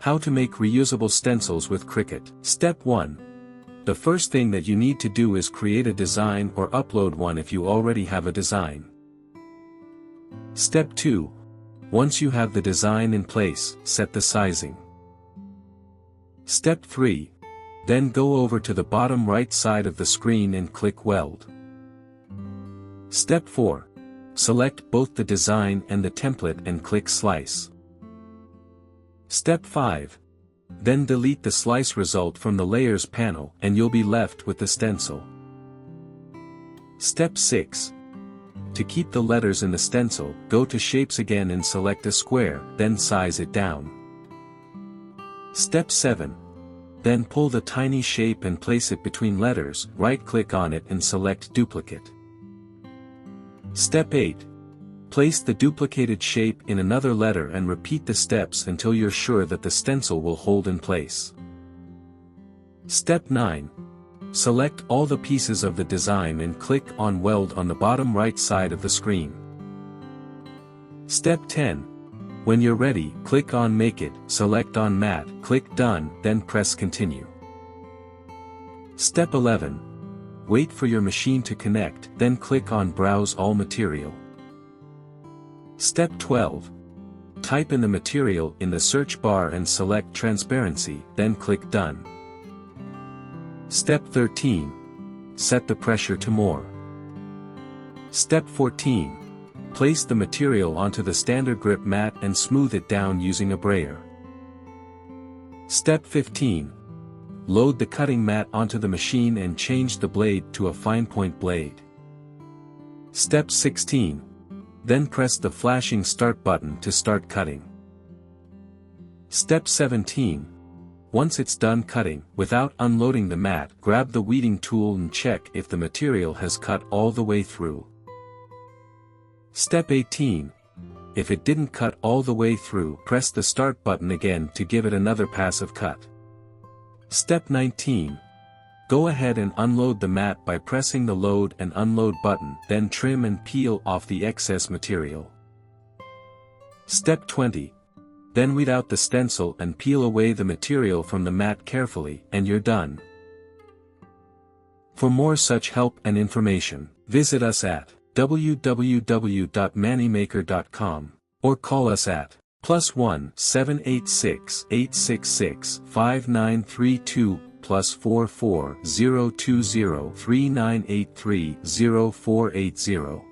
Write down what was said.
How to make reusable stencils with Cricut. Step 1. The first thing that you need to do is create a design or upload one if you already have a design. Step 2. Once you have the design in place, set the sizing. Step 3. Then go over to the bottom right side of the screen and click Weld. Step 4. Select both the design and the template and click Slice. Step 5. Then delete the slice result from the Layers panel and you'll be left with the stencil. Step 6. To keep the letters in the stencil, go to Shapes again and select a square, then size it down. Step 7. Then pull the tiny shape and place it between letters, right-click on it and select Duplicate. Step 8. Place the duplicated shape in another letter and repeat the steps until you're sure that the stencil will hold in place. Step 9. Select all the pieces of the design and click on Weld on the bottom right side of the screen. Step 10. When you're ready, click on Make It, select on Matte, click Done, then press Continue. Step 11. Wait for your machine to connect, then click on Browse All Material. Step 12. Type in the material in the search bar and select Transparency, then click Done. Step 13. Set the pressure to More. Step 14. Place the material onto the standard grip mat and smooth it down using a brayer. Step 15. Load the cutting mat onto the machine and change the blade to a fine point blade. Step 16. Then press the flashing Start button to start cutting. Step 17. Once it's done cutting, without unloading the mat, grab the weeding tool and check if the material has cut all the way through. Step 18. If it didn't cut all the way through, press the Start button again to give it another pass of cut. Step 19. Go ahead and unload the mat by pressing the Load and Unload button, then trim and peel off the excess material. Step 20. Then weed out the stencil and peel away the material from the mat carefully, and you're done. For more such help and information, visit us at www.mannymaker.com, or call us at +1 786 866 5932 +44 020 3983 0480.